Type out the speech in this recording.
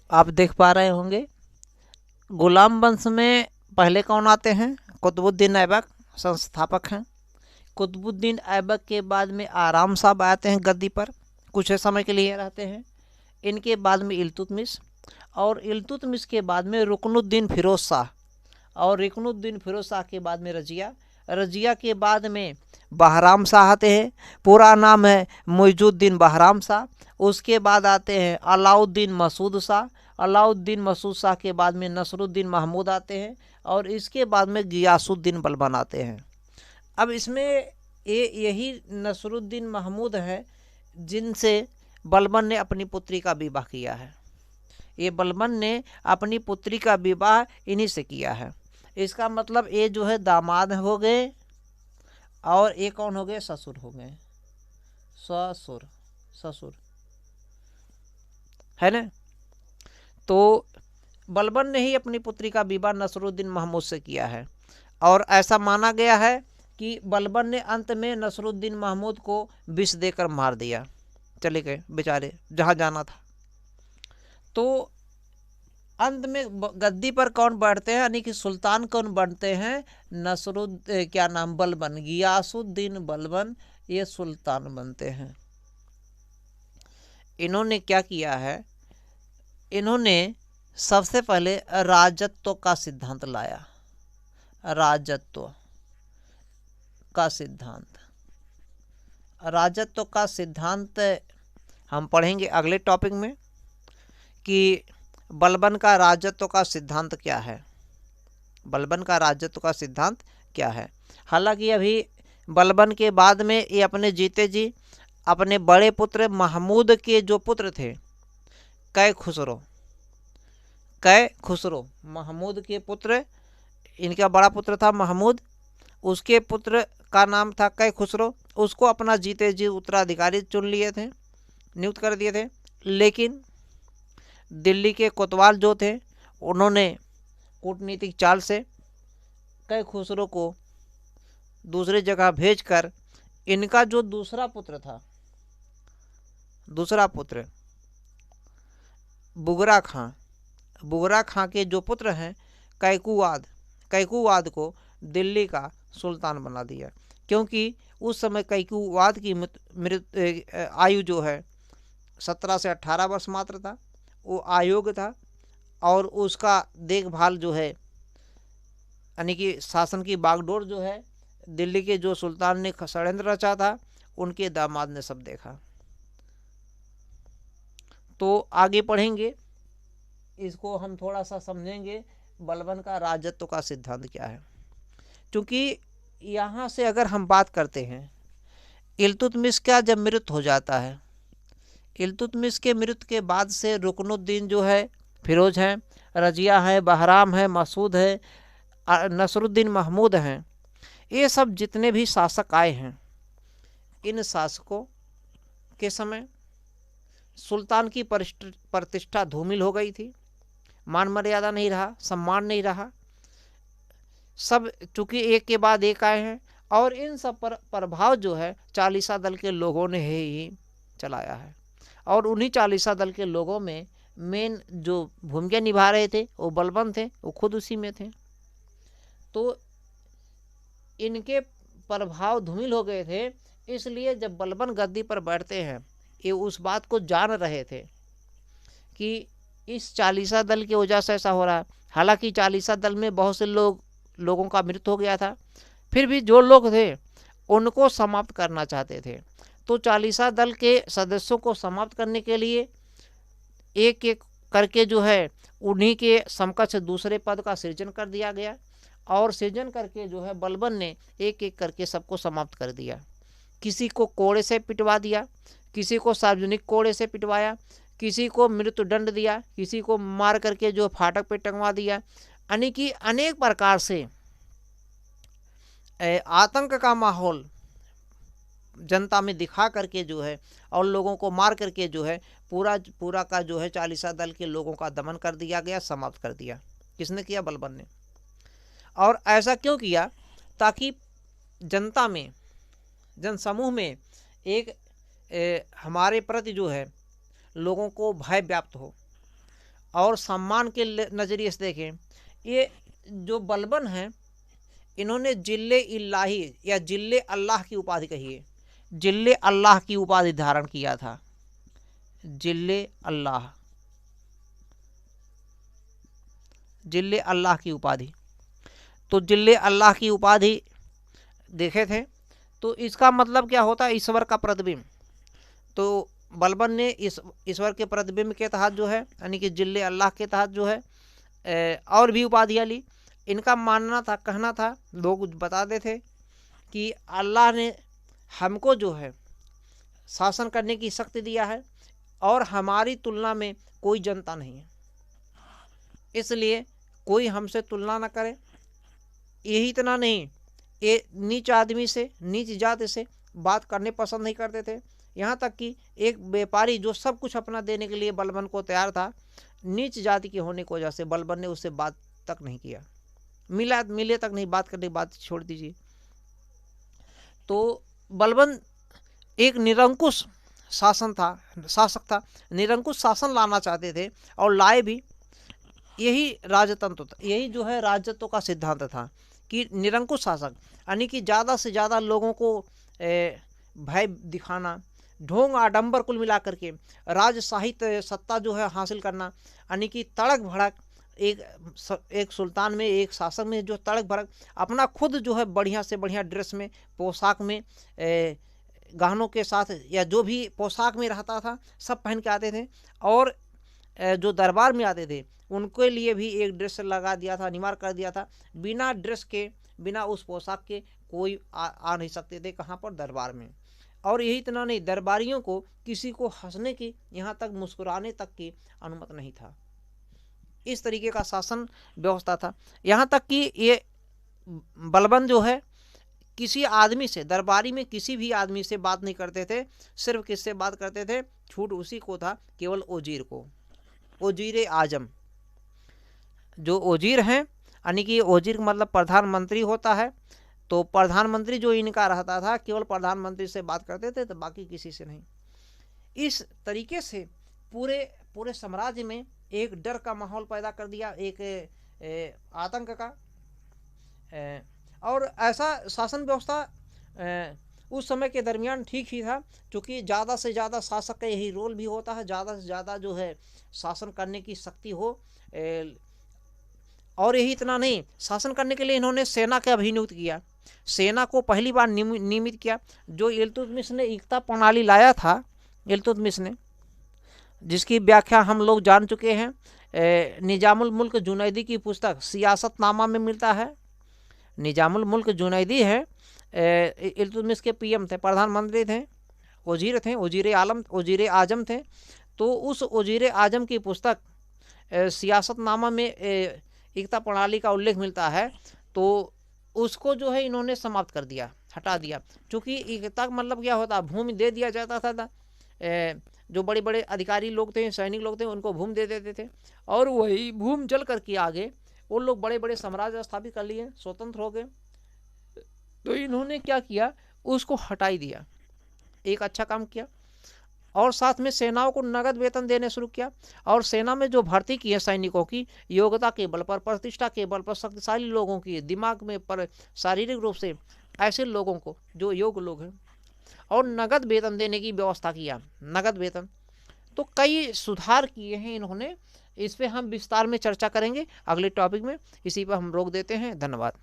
आप देख पा रहे होंगे गुलाम वंश में पहले कौन आते हैं? कुतुबुद्दीन ऐबक संस्थापक हैं। कुतुबुद्दीन ऐबक के बाद में आराम साहब आते हैं गद्दी पर, कुछ समय के लिए रहते हैं। इनके बाद में इल्तुतमिश, और इल्तुतमिश के बाद में रुकनुद्दीन फिरोज शाह, और रुकनुद्दीन फिरोज शाह के बाद में रजिया, रजिया के बाद में बहराम शाह आते हैं, पूरा नाम है मुइजुद्दीन बहराम शाह। उसके बाद आते हैं अलाउद्दीन मसूद शाह, अलाउद्दीन मसूद शाह के बाद में नसरुद्दीन महमूद आते हैं, और इसके बाद में गियासुद्दीन बलबन आते हैं। अब इसमें यही नसरुद्दीन महमूद हैं जिनसे बलबन ने अपनी पुत्री का विवाह किया है। ये बलबन ने अपनी पुत्री का विवाह इन्हीं से किया है। इसका मतलब ये जो है दामाद हो गए, और ये कौन हो गए? ससुर हो गए, ससुर, ससुर है ना। तो बलबन ने ही अपनी पुत्री का विवाह नसरुद्दीन महमूद से किया है, और ऐसा माना गया है कि बलबन ने अंत में नसरुद्दीन महमूद को विष देकर मार दिया, चले गए बेचारे जहाँ जाना था। तो अंत में गद्दी पर कौन बैठते हैं, यानी कि सुल्तान कौन बनते हैं? क्या नाम? बलबन, गियासुद्दीन बलबन ये सुल्तान बनते हैं। इन्होंने क्या किया है? इन्होंने सबसे पहले राजत्व का सिद्धांत लाया, राजत्व का सिद्धांत। राजत्व का सिद्धांत हम पढ़ेंगे अगले टॉपिक में कि बलबन का राजत्व का सिद्धांत क्या है, बलबन का राजत्व का सिद्धांत क्या है। हालांकि अभी बलबन के बाद में ये अपने जीते जी अपने बड़े पुत्र महमूद के जो पुत्र थे कै खुसरो, कै खुसरो महमूद के पुत्र, इनका बड़ा पुत्र था महमूद, उसके पुत्र का नाम था कै खुसरो, उसको अपना जीते जी उत्तराधिकारी चुन लिए थे, नियुक्त कर दिए थे। लेकिन दिल्ली के कोतवाल जो थे उन्होंने कूटनीतिक चाल से कै खुसरो को दूसरी जगह भेजकर इनका जो दूसरा पुत्र था, दूसरा पुत्र बुगरा खां, बुगरा खां के जो पुत्र हैं कैकुवाद, कैकुवाद को दिल्ली का सुल्तान बना दिया। क्योंकि उस समय कैकुवाद की आयु जो है 17 से 18 वर्ष मात्र था, वो आयोग था, और उसका देखभाल जो है यानी कि शासन की बागडोर जो है दिल्ली के जो सुल्तान ने षड्यंत्र रचा था उनके दामाद ने सब देखा। तो आगे पढ़ेंगे, इसको हम थोड़ा सा समझेंगे बलबन का राजत्व का सिद्धांत क्या है। क्योंकि यहाँ से अगर हम बात करते हैं इल्तुतमिश का जब मृत्यु हो जाता है, इल्तुतमिश के मृत्यु के बाद से रुकनुद्दीन जो है फिरोज हैं, रजिया है, बहराम है, मसूद है, नसरुद्दीन महमूद हैं, ये सब जितने भी शासक आए हैं, इन शासकों के समय सुल्तान की प्रतिष्ठा धूमिल हो गई थी, मान मर्यादा नहीं रहा, सम्मान नहीं रहा। सब चूंकि एक के बाद एक आए हैं, और इन सब पर प्रभाव जो है चालीसा दल के लोगों ने ही चलाया है, और उन्हीं चालीसा दल के लोगों में मेन जो भूमिका निभा रहे थे वो बलबन थे, वो खुद उसी में थे। तो इनके प्रभाव धूमिल हो गए थे, इसलिए जब बलबन गद्दी पर बैठते हैं ये उस बात को जान रहे थे कि इस चालीसा दल की वजह से ऐसा हो रहा है। हालांकि चालीसा दल में बहुत से लोगों का मृत्यु हो गया था, फिर भी जो लोग थे उनको समाप्त करना चाहते थे। तो चालीसा दल के सदस्यों को समाप्त करने के लिए एक एक करके जो है उन्हीं के समकक्ष दूसरे पद का सृजन कर दिया गया, और सृजन करके जो है बलबन ने एक एक करके सबको समाप्त कर दिया। किसी को कोड़े से पिटवा दिया, किसी को सार्वजनिक कोड़े से पिटवाया, किसी को मृत्यु दंड दिया, किसी को मार करके जो फाटक पे टंगवा दिया, यानी कि अनेक प्रकार से आतंक का माहौल जनता में दिखा करके जो है और लोगों को मार करके जो है पूरा का जो है चालीसा दल के लोगों का दमन कर दिया गया, समाप्त कर दिया। किसने किया? बलबन ने। और ऐसा क्यों किया? ताकि जनता में, जनसमूह में एक हमारे प्रति जो है लोगों को भय व्याप्त हो, और सम्मान के नज़रिए से देखें, ये जो बलबन हैं इन्होंने जिल्ले इल्लाही या जिल्ले अल्लाह की उपाधि कही है, जिल्ले अल्लाह की उपाधि धारण किया था, जिल्ले अल्लाह, जिल्ले अल्लाह की उपाधि। तो जिल्ले अल्लाह की उपाधि देखे थे, तो इसका मतलब क्या होता है, ईश्वर का प्रतिबिंब। तो बलबन ने इस ईश्वर के प्रतिबिंब के तहत जो है, यानी कि जिल्ले अल्लाह के तहत जो है और भी उपाधियाँ ली। इनका मानना था, कहना था, लोग बताते थे कि अल्लाह ने हमको जो है शासन करने की शक्ति दिया है और हमारी तुलना में कोई जनता नहीं है, इसलिए कोई हमसे तुलना न करे। यही इतना नहीं, ये नीच आदमी से, नीच जाति से बात करने पसंद नहीं करते थे। यहाँ तक कि एक व्यापारी जो सब कुछ अपना देने के लिए बलबन को तैयार था, नीच जाति के होने की वजह से बलबन ने उससे बात तक नहीं किया, मिले तक नहीं, बात करने की बात छोड़ दीजिए। तो बलबन एक निरंकुश शासक था, निरंकुश शासन लाना चाहते थे और लाए भी। यही राजतंत्र था, यही जो है राजत्व का सिद्धांत था कि निरंकुश शासक, यानी कि ज़्यादा से ज़्यादा लोगों को भय दिखाना, ढोंग आडंबर कुल मिलाकर के राजशाही सत्ता जो है हासिल करना, यानी कि तड़क भड़क एक सुल्तान में, एक शासक में जो तड़क भड़क अपना खुद जो है बढ़िया से बढ़िया ड्रेस में, पोशाक में, गहनों के साथ या जो भी पोशाक में रहता था सब पहन के आते थे, और जो दरबार में आते थे उनके लिए भी एक ड्रेस लगा दिया था, अनिवार्य कर दिया था। बिना ड्रेस के, बिना उस पोशाक के कोई आ नहीं सकते थे कहाँ पर, दरबार में। और यही इतना नहीं, दरबारियों को किसी को हंसने की, यहाँ तक मुस्कुराने तक की अनुमति नहीं था। इस तरीके का शासन व्यवस्था था। यहाँ तक कि ये बलबन जो है किसी आदमी से, दरबारी में किसी भी आदमी से बात नहीं करते थे। सिर्फ किससे बात करते थे, छूट उसी को था, केवल ओजीर को, ओजीर आजम। जो ओजीर हैं, यानी कि ओजीर मतलब प्रधानमंत्री होता है, तो प्रधानमंत्री जो इनका रहता था, केवल प्रधानमंत्री से बात करते थे, तो बाकी किसी से नहीं। इस तरीके से पूरे साम्राज्य में एक डर का माहौल पैदा कर दिया, एक आतंक का। और ऐसा शासन व्यवस्था उस समय के दरमियान ठीक ही था, क्योंकि ज़्यादा से ज़्यादा शासक का यही रोल भी होता है, ज़्यादा से ज़्यादा जो है शासन करने की शक्ति हो। और यही इतना नहीं, शासन करने के लिए इन्होंने सेना का भी नियुक्त किया, सेना को पहली बार नियमित किया। जो इल्तुतमिश ने एकता प्रणाली लाया था, इल्तुतमिश ने, जिसकी व्याख्या हम लोग जान चुके हैं, निजामुल मुल्क जुनैदी की पुस्तक सियासतनामा में मिलता है। निजामुल मुल्क जुनैदी है, इल्तुतमिश के पीएम थे, प्रधानमंत्री थे, वजीर थे, वजीर आजम थे। तो उस वजीर आजम की पुस्तक सियासतनामा में एकता प्रणाली का उल्लेख मिलता है। तो उसको जो है इन्होंने समाप्त कर दिया, हटा दिया, क्योंकि एकता का मतलब क्या होता, भूमि दे दिया जाता था। जो बड़े बड़े अधिकारी लोग थे, सैनिक लोग थे, उनको भूमि दे देते थे, और वही भूमि जल करके आगे वो लोग बड़े बड़े साम्राज्य स्थापित कर लिए, स्वतंत्र हो गए। तो इन्होंने क्या किया, उसको हटा ही दिया, एक अच्छा काम किया। और साथ में सेनाओं को नगद वेतन देने शुरू किया, और सेना में जो भर्ती की है सैनिकों की, योग्यता के बल पर, प्रतिष्ठा के बल पर, शक्तिशाली लोगों की, दिमाग में पर, शारीरिक रूप से ऐसे लोगों को जो योग्य लोग हैं, और नगद वेतन देने की व्यवस्था किया, नगद वेतन। तो कई सुधार किए हैं इन्होंने। इस पर हम विस्तार में चर्चा करेंगे अगले टॉपिक में। इसी पर हम रोक देते हैं। धन्यवाद।